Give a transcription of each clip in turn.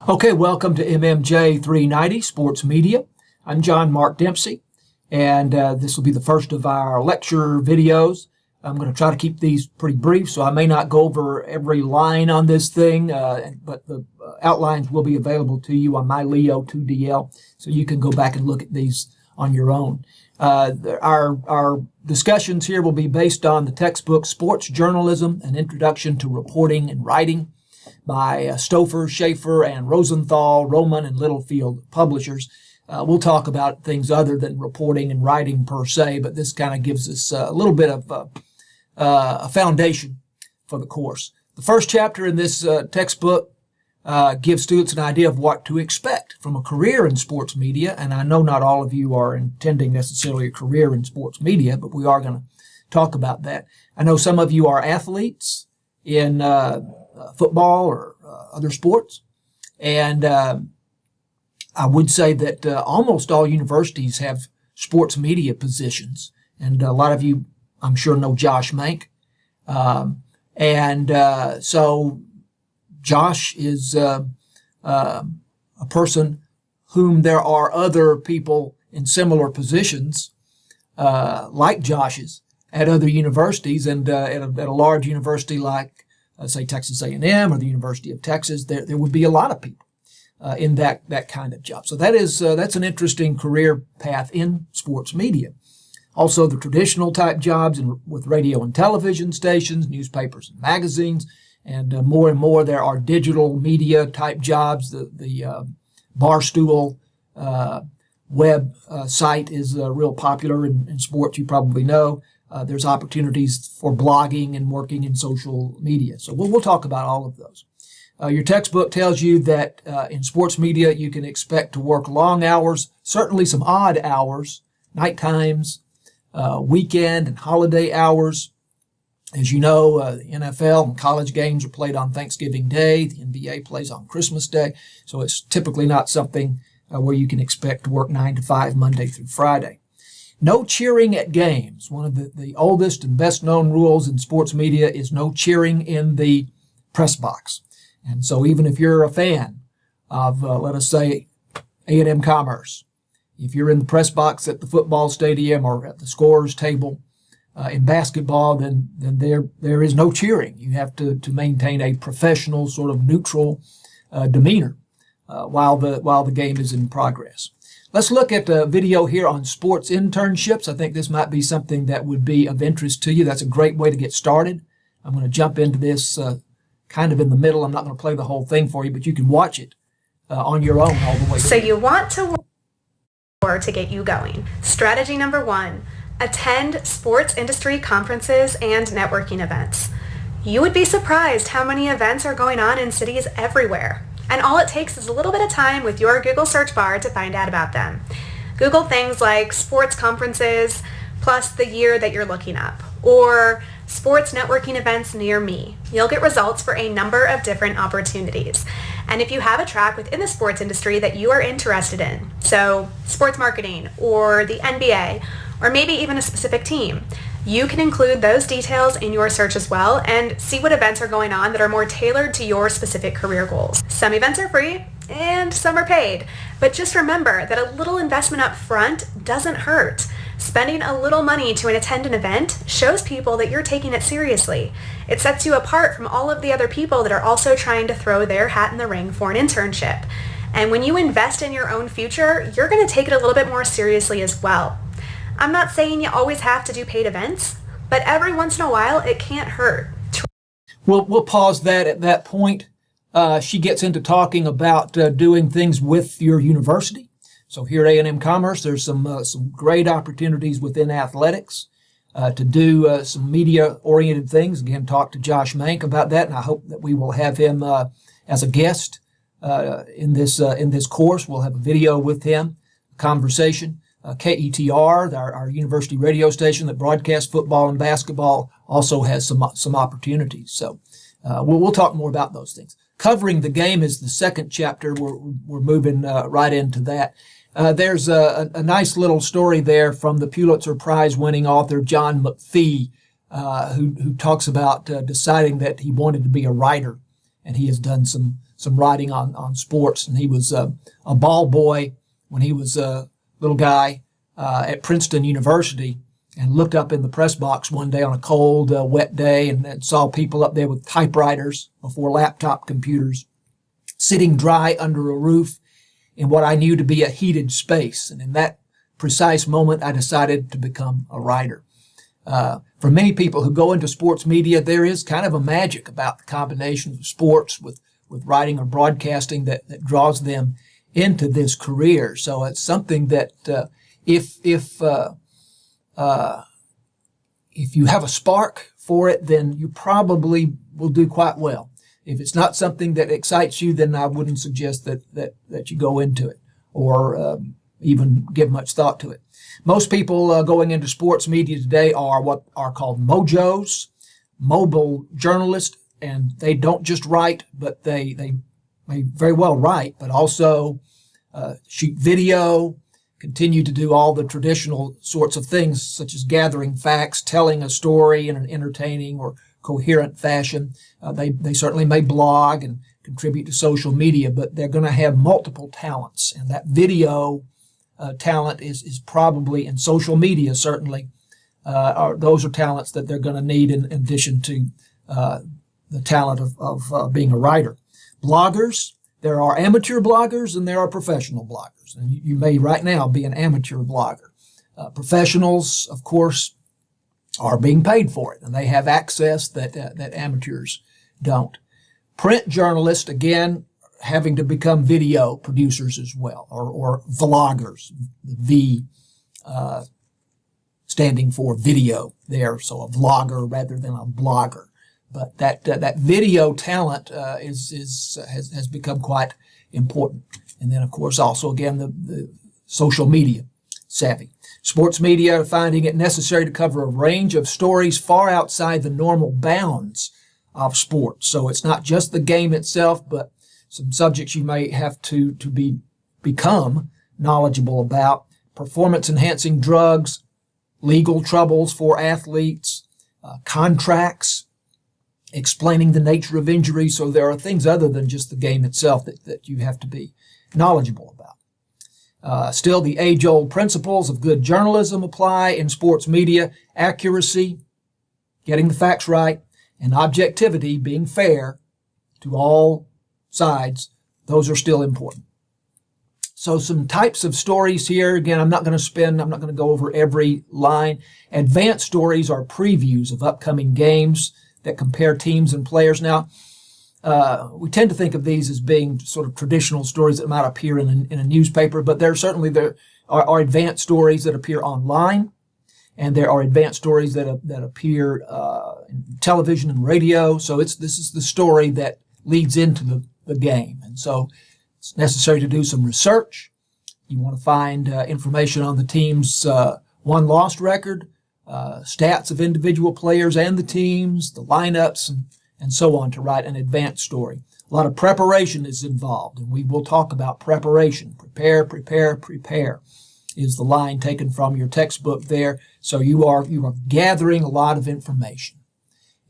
Okay, welcome to MMJ-390 Sports Media. I'm John Mark Dempsey, and this will be the first of our lecture videos. I'm going to try to keep these pretty brief, so I may not go over every line on this thing, but the outlines will be available to you on my Leo 2DL, so you can go back and look at these on your own. Our discussions here will be based on the textbook Sports Journalism, An Introduction to Reporting and Writing by Stouffer, Schaefer, and Rosenthal, Roman, and Littlefield publishers. We'll talk about things other than reporting and writing per se, but this kind of gives us a little bit of a foundation for the course. The first chapter in this textbook gives students an idea of what to expect from a career in sports media, and I know not all of you are intending necessarily a career in sports media, but we are going to talk about that. I know some of you are athletes in football or other sports. And I would say that almost all universities have sports media positions. And a lot of you, I'm sure, know Josh Mank. So Josh is a person whom there are other people in similar positions like Josh's at other universities, and at a large university like say Texas A&M or the University of Texas, there would be a lot of people in that kind of job. So that's an interesting career path in sports media. Also, the traditional type jobs with radio and television stations, newspapers and magazines, and more there are digital media type jobs. The Barstool web site is real popular in sports, you probably know. There's opportunities for blogging and working in social media. So we'll talk about all of those. Your textbook tells you that in sports media you can expect to work long hours, certainly some odd hours, night times, weekend and holiday hours. As you know, the NFL and college games are played on Thanksgiving Day. The NBA plays on Christmas Day. So it's typically not something where you can expect to work 9 to 5 Monday through Friday. No cheering at games. One of the oldest and best known rules in sports media is no cheering in the press box. And so even if you're a fan of, let us say, A&M Commerce, if you're in the press box at the football stadium or at the scorer's table in basketball, then there is no cheering. You have to maintain a professional, sort of neutral demeanor while the game is in progress. Let's look at a video here on sports internships. I think this might be something that would be of interest to you. That's a great way to get started. I'm going to jump into this kind of in the middle. I'm not going to play the whole thing for you, but you can watch it on your own all the way through. So you want to get you going. Strategy number 1, attend sports industry conferences and networking events. You would be surprised how many events are going on in cities everywhere. And all it takes is a little bit of time with your Google search bar to find out about them. Google things like sports conferences plus the year that you're looking up, or sports networking events near me. You'll get results for a number of different opportunities. And if you have a track within the sports industry that you are interested in, so sports marketing or the NBA, or maybe even a specific team, you can include those details in your search as well and see what events are going on that are more tailored to your specific career goals. Some events are free and some are paid, but just remember that a little investment up front doesn't hurt. Spending a little money to attend an event shows people that you're taking it seriously. It sets you apart from all of the other people that are also trying to throw their hat in the ring for an internship. And when you invest in your own future, you're going to take it a little bit more seriously as well. I'm not saying you always have to do paid events, but every once in a while, it can't hurt. We'll pause that at that point. She gets into talking about doing things with your university. So here at A&M Commerce, there's some great opportunities within athletics to do some media-oriented things. Again, talk to Josh Mank about that, and I hope that we will have him as a guest in this course. We'll have a video with him, a conversation. KETR, our university radio station that broadcasts football and basketball, also has some opportunities. So we'll talk more about those things. Covering the game is the second chapter. We're moving right into that. There's a nice little story there from the Pulitzer Prize-winning author John McPhee, who talks about deciding that he wanted to be a writer, and he has done some some writing on sports, and he was a ball boy when he was a little guy at Princeton University, and looked up in the press box one day on a cold, wet day and saw people up there with typewriters before laptop computers, sitting dry under a roof in what I knew to be a heated space. And in that precise moment, I decided to become a writer. For many people who go into sports media, there is kind of a magic about the combination of sports with writing or broadcasting that draws them into this career. So it's something that if you have a spark for it, then you probably will do quite well. If it's not something that excites you, then I wouldn't suggest that you go into it or even give much thought to it. Most people going into sports media today are what are called mojos, mobile journalists, and they don't just write, but they may very well write, but also shoot video, continue to do all the traditional sorts of things, such as gathering facts, telling a story in an entertaining or coherent fashion. They certainly may blog and contribute to social media, but they're going to have multiple talents. And that video talent is probably, in social media certainly, those are talents that they're going to need in addition to the talent of being a writer. Bloggers, there are amateur bloggers and there are professional bloggers. And you may right now be an amateur blogger. Professionals, of course, are being paid for it, and they have access that amateurs don't. Print journalists, again, having to become video producers as well, or vloggers, the V standing for video there, so a vlogger rather than a blogger. But that video talent has become quite important. And then, of course, also, again, the social media savvy. Sports media are finding it necessary to cover a range of stories far outside the normal bounds of sports. So it's not just the game itself, but some subjects you may have to become knowledgeable about. Performance-enhancing drugs, legal troubles for athletes, contracts, explaining the nature of injury. So there are things other than just the game itself that you have to be knowledgeable about. Still, the age-old principles of good journalism apply in sports media. Accuracy, getting the facts right, and objectivity, being fair to all sides, those are still important. So some types of stories here. Again, I'm not going to go over every line. Advanced stories are previews of upcoming games that compare teams and players. Now, we tend to think of these as being sort of traditional stories that might appear in a newspaper, but there are advanced stories that appear online, and there are advanced stories that appear in television and radio. So this is the story that leads into the game, and so it's necessary to do some research. You want to find information on the team's won-loss record, stats of individual players and the teams, the lineups, and so on to write an advanced story. A lot of preparation is involved, and we will talk about preparation. Prepare, prepare, prepare is the line taken from your textbook there. So you are gathering a lot of information.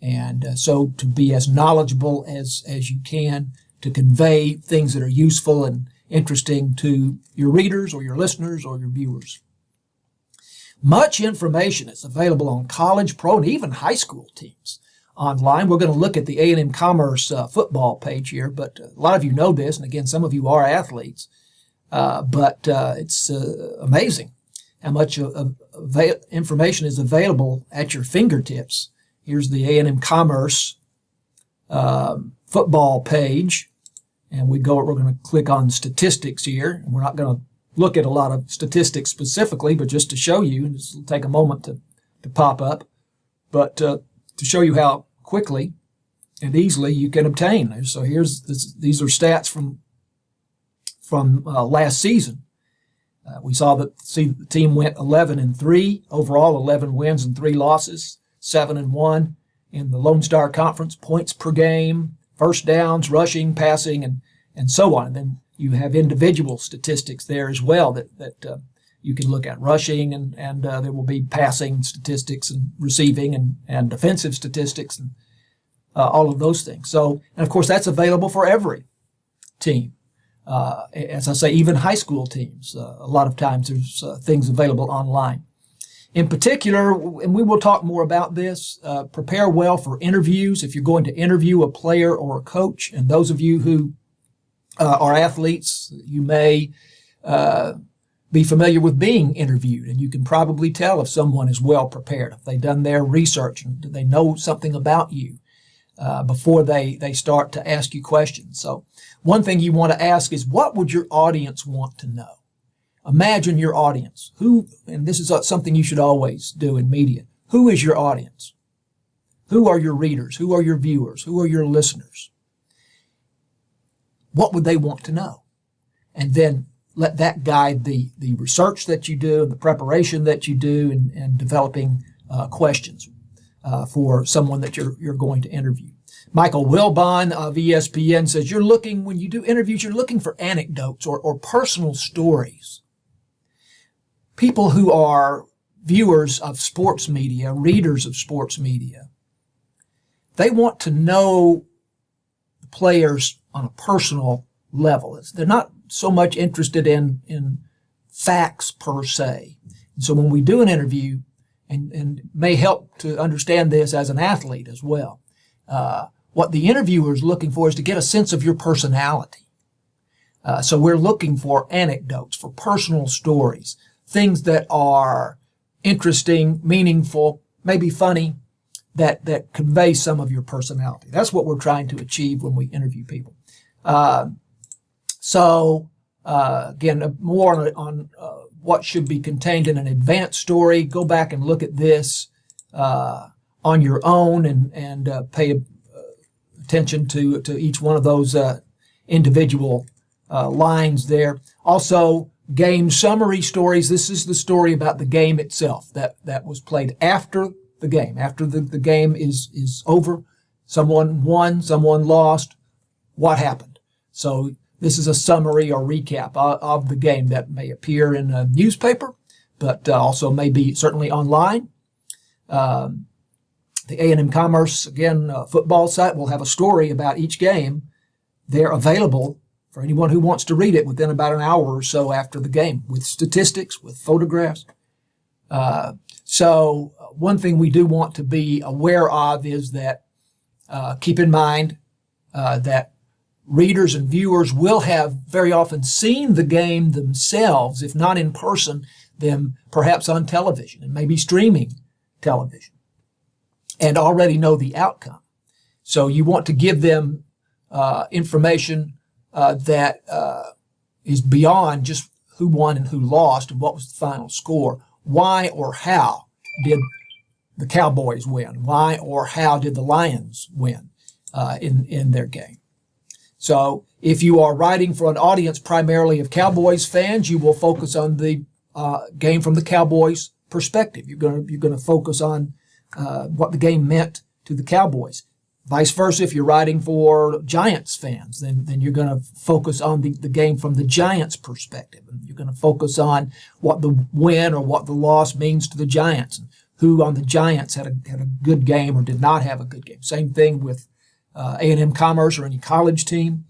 And so to be as knowledgeable as you can, to convey things that are useful and interesting to your readers or your listeners or your viewers. Much information is available on college, pro, and even high school teams online. We're going to look at the A&M Commerce football page here, but a lot of you know this, and again, some of you are athletes, but it's amazing how much information is available at your fingertips. Here's the A&M Commerce football page, and we're going to click on statistics here. And we're not going to look at a lot of statistics specifically, but just to show you, and this will take a moment to pop up, but to show you how quickly and easily you can obtain. So these are stats from last season. We saw that the team went 11-3 overall, 11 wins and 3 losses, 7-1 in the Lone Star Conference, points per game, first downs, rushing, passing, and so on. And then you have individual statistics there as well that you can look at, rushing, and there will be passing statistics and receiving and defensive statistics and all of those things. So, and of course, that's available for every team. As I say, even high school teams. A lot of times there's things available online. In particular, and we will talk more about this, prepare well for interviews. If you're going to interview a player or a coach, and those of you who are athletes, you may be familiar with being interviewed, and you can probably tell if someone is well prepared, if they've done their research and they know something about you before they start to ask you questions. So one thing you want to ask is, what would your audience want to know? Imagine your audience. Who, and this is something you should always do in media, who is your audience? Who are your readers? Who are your viewers? Who are your listeners? What would they want to know? And then let that guide the research that you do and the preparation that you do and developing questions for someone that you're going to interview. Michael Wilbon of ESPN says, when you do interviews, you're looking for anecdotes or personal stories. People who are viewers of sports media, readers of sports media, they want to know the players on a personal level. They're not so much interested in facts per se. And so when we do an interview, and may help to understand this as an athlete as well, what the interviewer is looking for is to get a sense of your personality. So we're looking for anecdotes, for personal stories, things that are interesting, meaningful, maybe funny, that convey some of your personality. That's what we're trying to achieve when we interview people. Again, more on what should be contained in an advanced story. Go back and look at this on your own and pay attention to each one of those individual lines there. Also, game summary stories. This is the story about the game itself that was played after the game. After the game is over, someone won, someone lost, what happened? So this is a summary or recap of the game that may appear in a newspaper, but also may be certainly online. The A&M Commerce, again, football site will have a story about each game. They're available for anyone who wants to read it within about an hour or so after the game, with statistics, with photographs. So one thing we do want to be aware of is that keep in mind that readers and viewers will have very often seen the game themselves, if not in person, then perhaps on television and maybe streaming television, and already know the outcome. So you want to give them information that is beyond just who won and who lost and what was the final score. Why or how did the Cowboys win? Why or how did the Lions win in their game? So if you are writing for an audience primarily of Cowboys fans, you will focus on the game from the Cowboys' perspective. You're going to focus on what the game meant to the Cowboys. Vice versa, if you're writing for Giants fans, then you're going to focus on the game from the Giants' perspective. And you're going to focus on what the win or what the loss means to the Giants, and who on the Giants had a good game or did not have a good game. Same thing with A&M Commerce or any college team.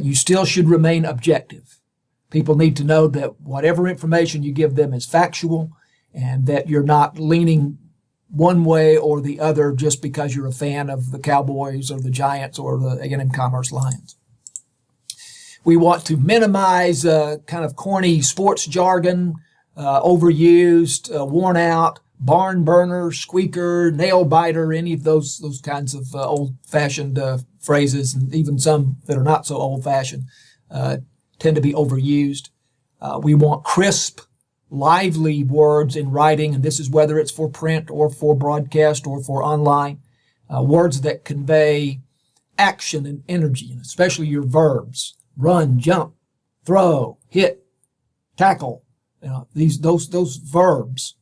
You still should remain objective. People need to know that whatever information you give them is factual, and that you're not leaning one way or the other just because you're a fan of the Cowboys or the Giants or the A&M Commerce Lions. We want to minimize kind of corny sports jargon, overused, worn out, barn burner, squeaker, nail biter, any of those kinds of old-fashioned phrases, and even some that are not so old-fashioned tend to be overused. We want crisp, lively words in writing, and this is whether it's for print or for broadcast or for online. Words that convey action and energy, and especially your verbs: run, jump, throw, hit, tackle. Those verbs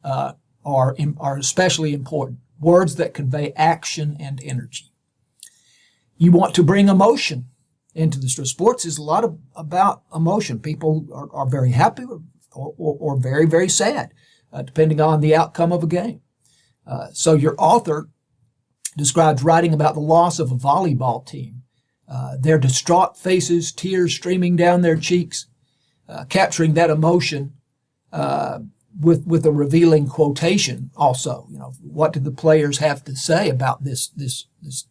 are especially important. Words that convey action and energy. You want to bring emotion into the story. Sports is a lot about emotion. People are very happy or very, very sad, depending on the outcome of a game. So your author describes writing about the loss of a volleyball team their distraught faces, tears streaming down their cheeks, capturing that emotion with a revealing quotation also. What did the players have to say about this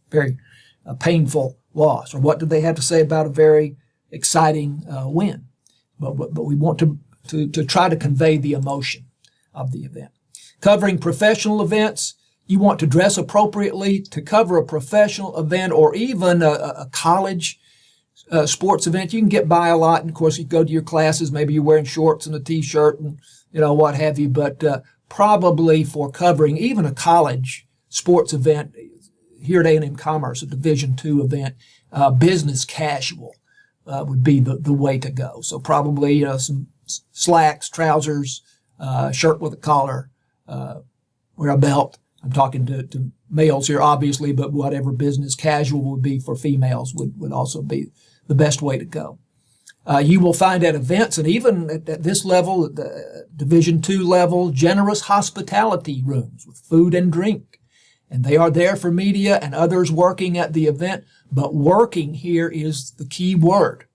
very painful loss, or what did they have to say about a very exciting win? But we want to try to convey the emotion of the event. Covering professional events, you want to dress appropriately to cover a professional event or even a college sports event. You can get by a lot, and of course you go to your classes, maybe you're wearing shorts and a t-shirt and what have you, but probably for covering even a college sports event here at A&M Commerce, a Division II event, business casual would be the way to go. So probably some slacks, trousers, shirt with a collar, wear a belt. I'm talking to males here, obviously, but whatever business casual would be for females would also be the best way to go. You will find at events, and even at this level, at the Division II level, generous hospitality rooms with food and drink. And they are there for media and others working at the event, but working here is the key word.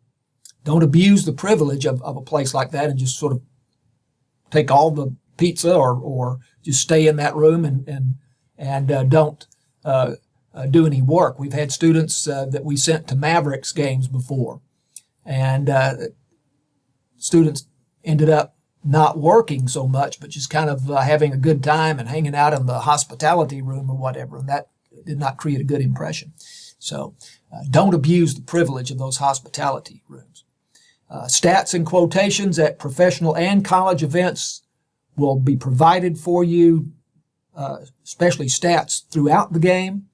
Don't abuse the privilege of a place like that and just sort of take all the pizza or just stay in that room and don't do any work. We've had students that we sent to Mavericks games before, and students ended up not working so much, but just kind of having a good time and hanging out in the hospitality room or whatever, and that did not create a good impression. So don't abuse the privilege of those hospitality rooms. Stats and quotations at professional and college events will be provided for you, especially stats throughout the game,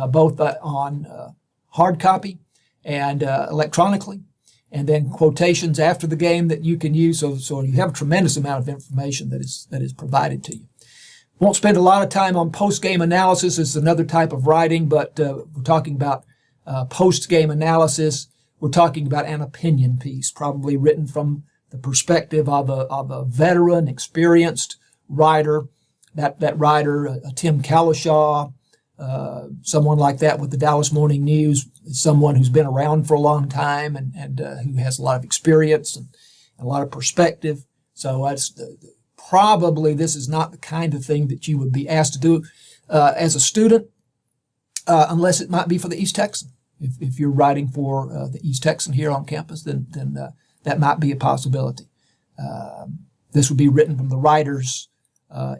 both on hard copy and electronically, and then quotations after the game that you can use. So you have a tremendous amount of information that is provided to you. Won't spend a lot of time on post-game analysis. It's another type of writing, but we're talking about post-game analysis. We're talking about an opinion piece, probably written from the perspective of a veteran, experienced writer. That writer, Tim Calishaw, someone like that with the Dallas Morning News, is someone who's been around for a long time and who has a lot of experience and a lot of perspective. So that's probably, this is not the kind of thing that you would be asked to do as a student, unless it might be for the East Texan. If you're writing for the East Texan here on campus, then that might be a possibility. This would be written from the writer's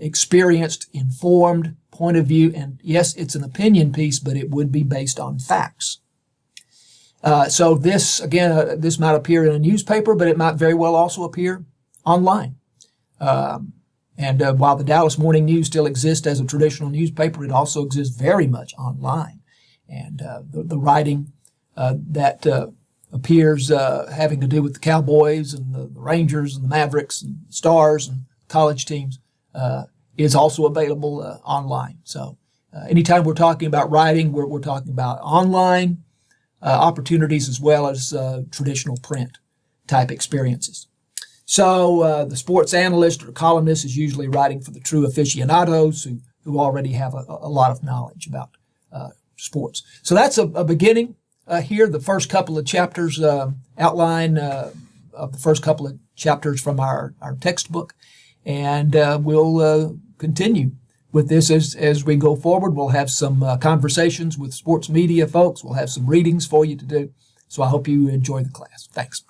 experienced, informed point of view. And yes, it's an opinion piece, but it would be based on facts. So this, again, this might appear in a newspaper, but it might very well also appear online. And while the Dallas Morning News still exists as a traditional newspaper, it also exists very much online. And the writing that appears having to do with the Cowboys and the Rangers and the Mavericks and Stars and college teams is also available online. So anytime we're talking about writing, we're talking about online opportunities as well as traditional print type experiences. So the sports analyst or columnist is usually writing for the true aficionados who already have a lot of knowledge about sports. So that's a beginning here. The first couple of chapters outline of the first couple of chapters from our textbook. And we'll continue with this as we go forward. We'll have some conversations with sports media folks. We'll have some readings for you to do. So I hope you enjoy the class. Thanks.